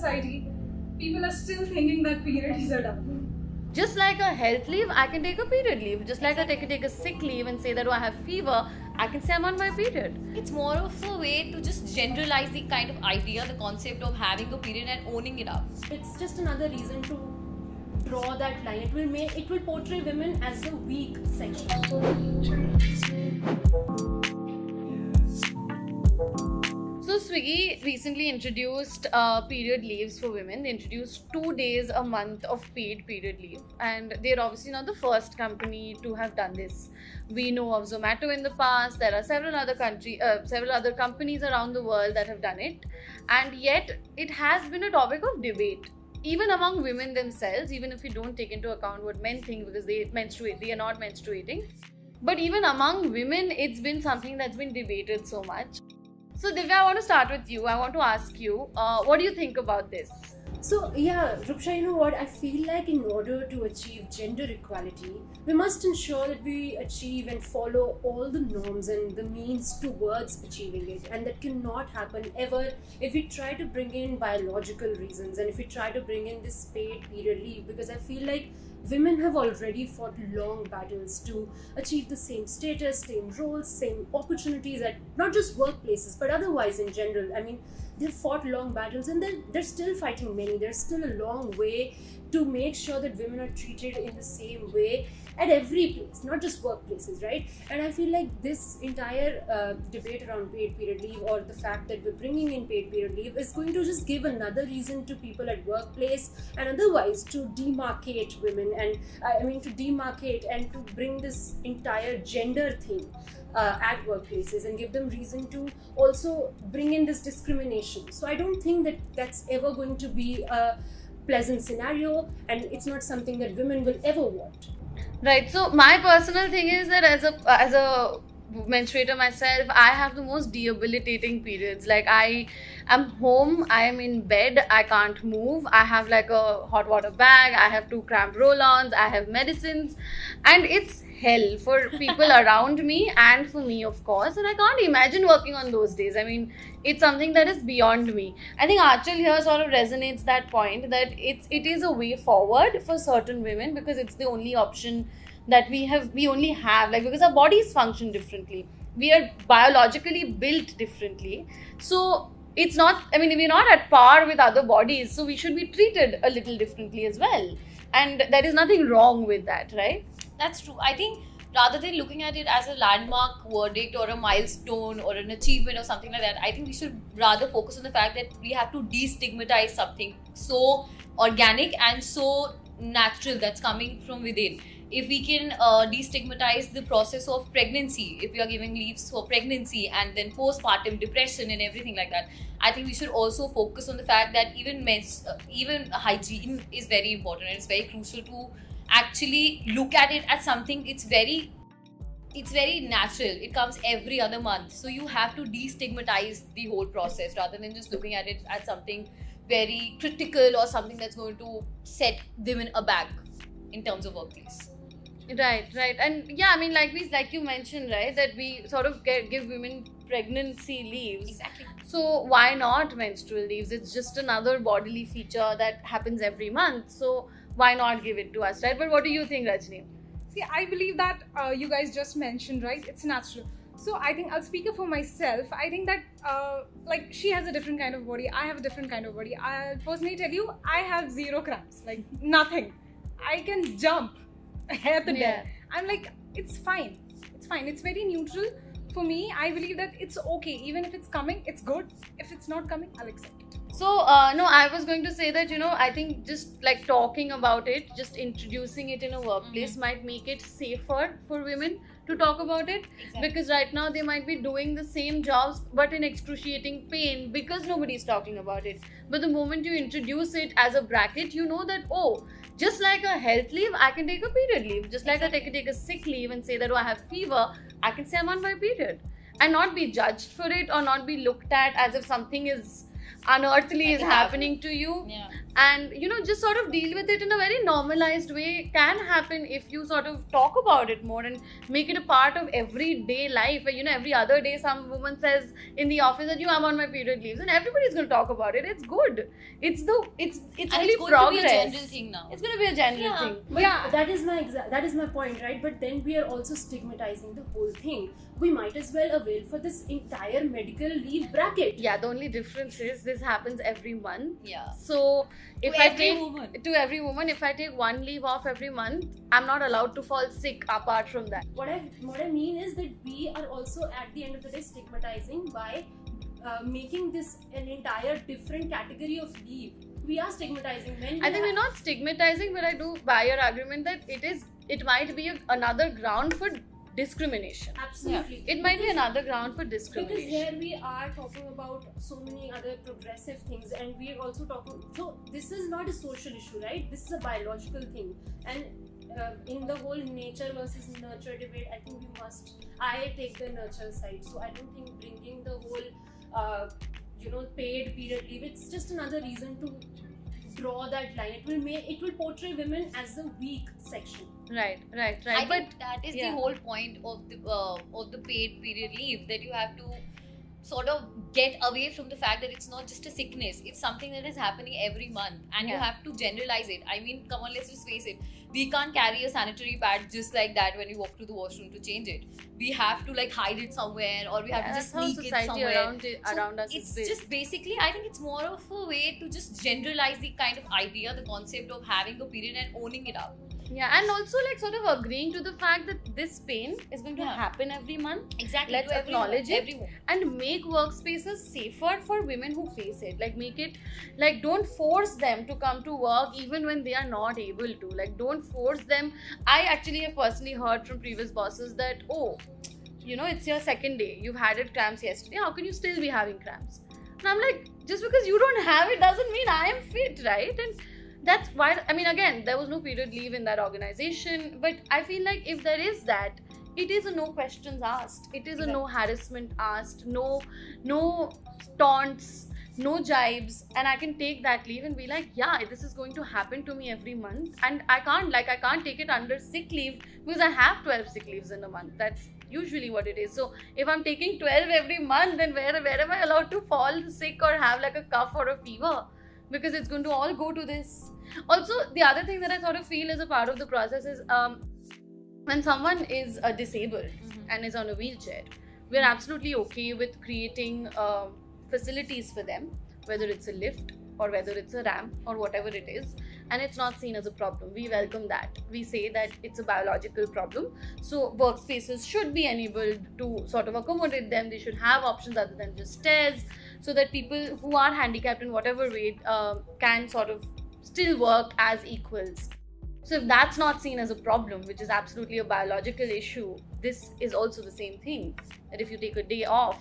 society, people are still thinking that period is a taboo. Just like a health leave, I can take a period leave. Just like I can take a sick leave and say that, oh, I have fever, I can say I'm on my period. It's more of a way to just generalize the kind of idea, the concept of having a period and owning it up. It's just another reason to draw that line. It will portray women as a weak section. So Swiggy recently introduced period leaves for women. They introduced 2 days a month of paid period leave, and they're obviously not the first company to have done this. We know of Zomato in the past. There are several other companies around the world that have done it, and yet it has been a topic of debate, even among women themselves. Even if you don't take into account what men think, because they are not menstruating. But even among women, it's been something that's been debated so much. So Divya, I want to start with you. I want to ask you, what do you think about this? So yeah, Rupsha, you know what? I feel like in order to achieve gender equality, we must ensure that we achieve and follow all the norms and the means towards achieving it. And that cannot happen ever if we try to bring in biological reasons and if we try to bring in this paid period leave, because I feel like women have already fought long battles to achieve the same status, same roles, same opportunities at not just workplaces but otherwise in general. I mean, they've fought long battles and they're still fighting many. There's still a long way to make sure that women are treated in the same way at every place, not just workplaces, right? And I feel like this entire debate around paid period leave, or the fact that we're bringing in paid period leave, is going to just give another reason to people at workplace and otherwise to demarcate women, and to demarcate and to bring this entire gender thing at workplaces and give them reason to also bring in this discrimination. So I don't think that that's ever going to be a pleasant scenario, and it's not something that women will ever want. Right. So my personal thing is that as a menstruator myself, I have the most debilitating periods. Like, I am home, I am in bed, I can't move, I have like a hot water bag, I have 2 cramp roll-ons, I have medicines, and it's hell for people around me and for me, of course. And I can't imagine working on those days. I mean, it's something that is beyond me. I think Achal here sort of resonates that point, that it is a way forward for certain women, because it's the only option that we only have, like, because our bodies function differently, we are biologically built differently. So it's not, I mean, we're not at par with other bodies, so we should be treated a little differently as well, and there is nothing wrong with that, right? That's true. I think rather than looking at it as a landmark verdict or a milestone or an achievement or something like that, I think we should rather focus on the fact that we have to destigmatize something so organic and so natural that's coming from within. If we can destigmatize the process of pregnancy, if we are giving leaves for pregnancy and then postpartum depression and everything like that, I think we should also focus on the fact that even hygiene is very important, and it's very crucial to actually look at it as something. It's very natural. It comes every other month, so you have to destigmatize the whole process rather than just looking at it as something very critical or something that's going to set women aback in terms of workplace. Right. And yeah, I mean, like you mentioned, right, that we sort of give women pregnancy leaves. Exactly. So why not menstrual leaves? It's just another bodily feature that happens every month. So why not give it to us, right? But what do you think, Rajni? See, I believe that you guys just mentioned, right, it's natural. So I think I'll speak up for myself. I think that like, she has a different kind of body, I have a different kind of body. I'll personally tell you, I have 0 cramps, like nothing. I can jump at the day. I'm like, it's fine. It's very neutral. For me, I believe that it's okay. Even if it's coming, it's good. If it's not coming, I'll accept it. So, no, I was going to say that, I think just like talking about it, just introducing it in a workplace might make it safer for women to talk about it. Exactly. Because right now they might be doing the same jobs but in excruciating pain because nobody's talking about it. But the moment you introduce it as a bracket, you know that, oh, just like a health leave, I can take a period leave. Just like I can take a sick leave and say that, oh, I have fever, I can say I'm on my period. And not be judged for it or not be looked at as if something is unearthly is happening to you. Yeah. and just sort of deal with it in a very normalized way. It can happen if you sort of talk about it more and make it a part of everyday life, where every other day some woman says in the office that I'm on my period leaves, and everybody's going to talk about it. It's good. It's And really it's going progress. to be a general thing now. It's going to be a general Yeah. thing. But Yeah. that is my point, right? But then we are also stigmatizing the whole thing. We might as well avail for this entire medical leave bracket. Yeah, the only difference is this happens every month. Yeah. So if To I every take woman. to every woman, if I take one leave off every month, I'm not allowed to fall sick apart from that. What I mean is that we are also at the end of the day stigmatizing by making this an entire different category of leave. We are stigmatizing men. I think we're not stigmatizing, but I do buy your argument that it might be another ground for discrimination. Absolutely. It might be another ground for Because discrimination. here we are talking about so many other progressive things, and we are also talking. So this is not a social issue, right? This is a biological thing, and in the whole nature versus nurture debate, I think I take the nurture side. So I don't think bringing the whole, paid period leave. It's just another reason to draw that line. It will portray women as the weak section. Right. I But think that is yeah. the whole point of the paid period leave, that you have to sort of get away from the fact that it's not just a sickness, it's something that is happening every month, and you Yeah. have to generalize it. I mean, come on, let's just face it, we can't carry a sanitary pad just like that when we walk to the washroom to change it. We have to hide it somewhere, or we have to just that's how sneak it society somewhere. around us It's is built. just basically, I think it's more of a way to just generalize the kind of idea, the concept of having a period and owning it up. Yeah, and also sort of agreeing to the fact that this pain is going to Yeah. happen every month, Exactly. Let's to everyone, acknowledge it. everyone. and make workspaces safer for women who face it. Make it don't force them to come to work even when they are not able to. Don't force them. I actually have personally heard from previous bosses that, it's your second day, you've had cramps yesterday, how can you still be having cramps? And I'm like, just because you don't have it doesn't mean I am fit, right? And that's why, again, there was no period leave in that organization, but I feel like if there is that, it is a no questions asked, it is a no harassment asked, no taunts, no jibes, and I can take that leave and be like, yeah, this is going to happen to me every month, and I can't take it under sick leave because I have 12 sick leaves in a month. That's usually what it is. So if I'm taking 12 every month, then where am I allowed to fall sick or have a cough or a fever? Because it's going to all go to this. Also, the other thing that I sort of feel is a part of the process is when someone is disabled and is on a wheelchair, we're absolutely okay with creating facilities for them, whether it's a lift or whether it's a ramp or whatever it is, and it's not seen as a problem. We welcome that. We say that it's a biological problem, so workspaces should be enabled to sort of accommodate them. They should have options other than just stairs, so that people who are handicapped in whatever way can sort of still work as equals. So if that's not seen as a problem, which is absolutely a biological issue, this is also the same thing, that if you take a day off,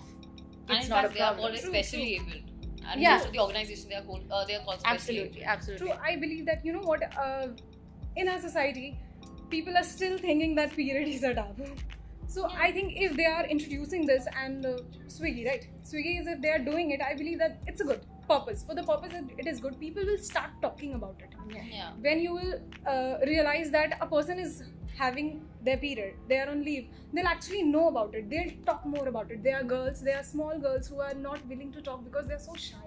And it's in not a fact, they are problem. called specially abled. And Yeah. most of the organizations, they are called specially abled. Absolutely. True, I believe that, in our society, people are still thinking that period is a taboo. So I think if they are introducing this, and Swiggy, right? Swiggy is, if they are doing it, I believe that it's a good purpose. For the purpose that it is good, people will start talking about it. Yeah. When you will realize that a person is having their period, they are on leave, they'll actually know about it. They'll talk more about it. There are girls, there are small girls who are not willing to talk because they're so shy.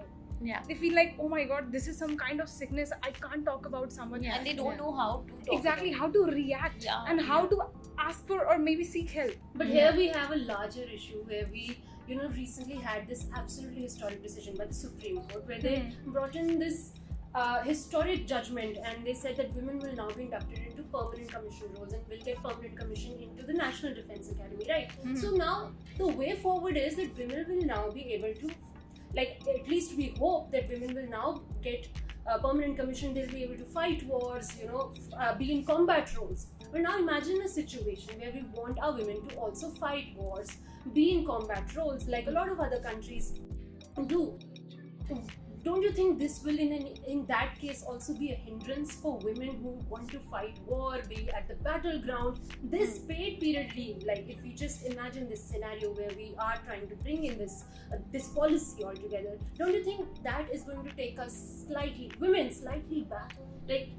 Yeah. They feel like, oh my god, this is some kind of sickness, I can't talk about someone. And they don't know how to talk Exactly, about how to react Yeah, and how to ask for or maybe seek help. But here we have a larger issue where we, recently had this absolutely historic decision by the Supreme Court where they brought in this historic judgment, and they said that women will now be inducted into permanent commission roles and will get permanent commission into the National Defence Academy, right? So now the way forward is that women will now be able to, at least we hope that women will now get permanent commission. They'll be able to fight wars, be in combat roles. But now imagine a situation where we want our women to also fight wars, be in combat roles like a lot of other countries do. don't you think this will in that case also be a hindrance for women who want to fight war, be at the battleground? This paid period leave, like if we just imagine this scenario where we are trying to bring in this policy altogether, don't you think that is going to take us women slightly back? Like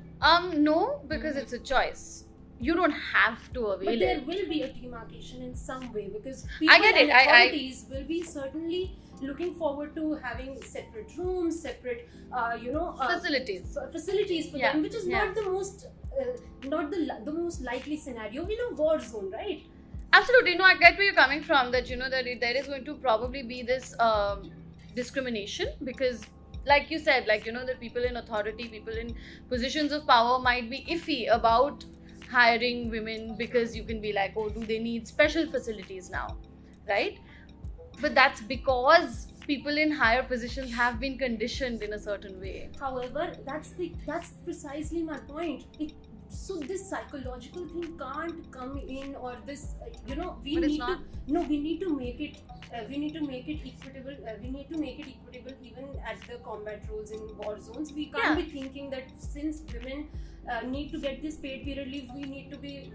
no, because it's a choice. You don't have to avail but there it. will be a demarcation in some way, because I people get and it. authorities will be certainly looking forward to having separate rooms, separate Facilities. facilities for Yeah, them, which is yeah. not the most the most likely scenario in a war zone, right? Absolutely. No, I get where you're coming from, that there is going to probably be this discrimination, because like you said, that people in authority, people in positions of power might be iffy about hiring women, because you can be like, oh, do they need special facilities now, right? But that's because people in higher positions have been conditioned in a certain way. However, that's precisely my point. So this psychological thing can't come in, or this we But need it's to not. no we need to make it equitable. We need to make it equitable even at the combat roles in war zones. We can't be thinking that since women need to get this paid period leave, we need to be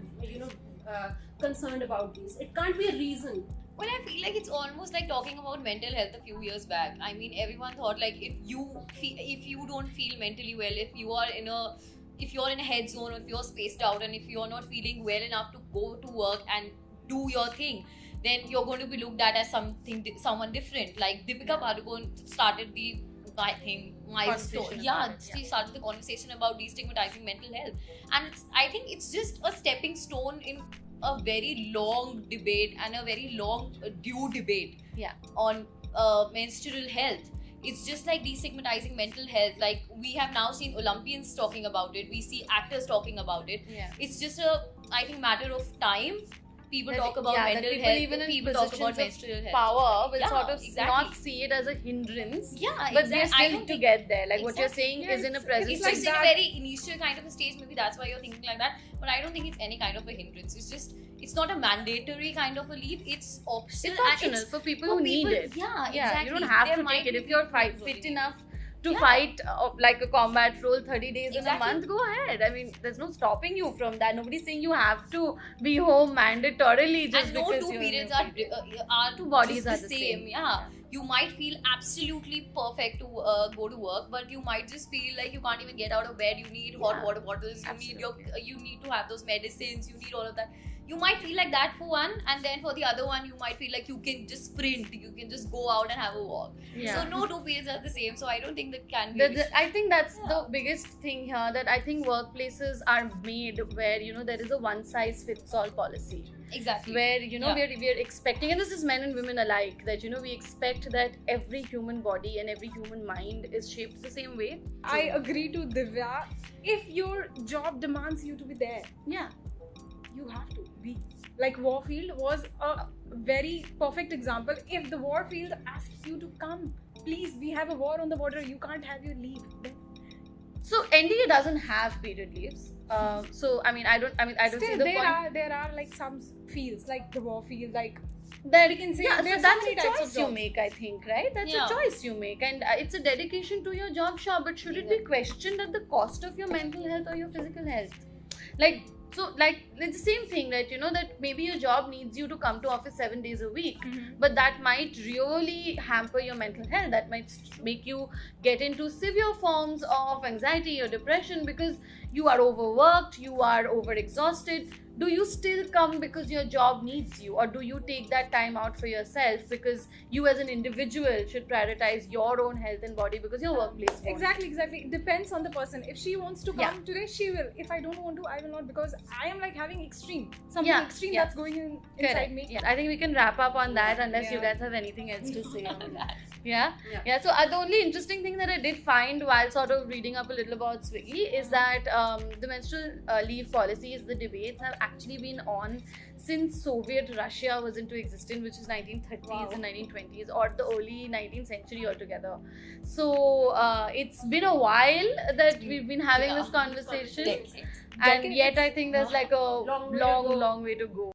concerned about these. It can't be a reason. Well, I feel like it's almost like talking about mental health a few years back. I mean, everyone thought like if you don't feel mentally well, if you're in a head zone, if you're spaced out, and if you're not feeling well enough to go to work and do your thing, then you're going to be looked at as someone different. Like Deepika Padukone started the milestone. Conversation Yeah, about it, she started the conversation about destigmatizing mental health, and I think it's just a stepping stone in a very long debate and a very long due debate on menstrual health. It's just like destigmatizing mental health. Like we have now seen Olympians talking about it, we see actors talking about it. It's just I think matter of time. People talk about mental people health, even in people talk positions about of menstrual health. power will Yeah, sort of exactly. not see it as a hindrance, Yeah, but they're I still don't to think get there. Like what you're saying Yeah, is in a it's presence. it's like just in a that. very initial kind of a stage, maybe that's why you're thinking like that, but I don't think it's any kind of a hindrance. It's not a mandatory kind of a leave, it's optional. It's optional and for people for who need people- it. Yeah, Yeah, exactly. you don't have There to might take it. be If you're people who fit really- enough to Yeah. fight like a combat role 30 days in a Exactly. month, go ahead. I mean, there's no stopping you from that. Nobody's saying you have to be home mandatorily just and no because two you're in periods your are period. are Two bodies just are the the same. same. Yeah, you might feel absolutely perfect to go to work, but you might just feel like you can't even get out of bed. You need hot water bottles. You need to have those medicines. You need all of that. You might feel like that for one, and then for the other one, you might feel like you can just sprint. You can just go out and have a walk. Yeah. So no two periods are the same. So I don't think that can be. I think that's the biggest thing here, that I think workplaces are made where there is a one size fits all policy, exactly. where Yeah. we're expecting, and this is men and women alike, that we expect that every human body and every human mind is shaped the same way. I agree to Divya. If your job demands you to be there, Yeah. you have to be. Like Warfield was a very perfect example. If the Warfield asks you to come, please, we have a war on the border, you can't have your leave. So NDA doesn't have period leaves. So I don't see Still, the there point. are like some fields like the Warfield, like That we can say yeah, so there's that's so many a types choice of you jobs. make, I think, right? That's Yeah. a choice you make, and it's a dedication to your job shop. But should it be questioned at the cost of your mental health or your physical health? Like it's the same thing, right? That maybe your job needs you to come to office 7 days a week, but that might really hamper your mental health. That might make you get into severe forms of anxiety or depression because you are overworked, you are overexhausted. Do you still come because your job needs you, or do you take that time out for yourself because you as an individual should prioritize your own health and body because your workplace won't? Exactly. It depends on the person. If she wants to come Yeah. today, she will. If I don't want to, I will not, because I am like having something Yeah, extreme yeah. that's going inside Correct. me. Yeah. I think we can wrap up on that unless you Yeah. guys have anything else to say. That. Yeah. So the only interesting thing that I did find while sort of reading up a little about Swiggy is that the menstrual leave policies, the debates have actually been on since Soviet Russia was into existence, which is 1930s and 1920s, or the early 19th century altogether. So it's been a while that we've been having this conversation, Decades. and yet I think there's like a Long way to go. long way to go.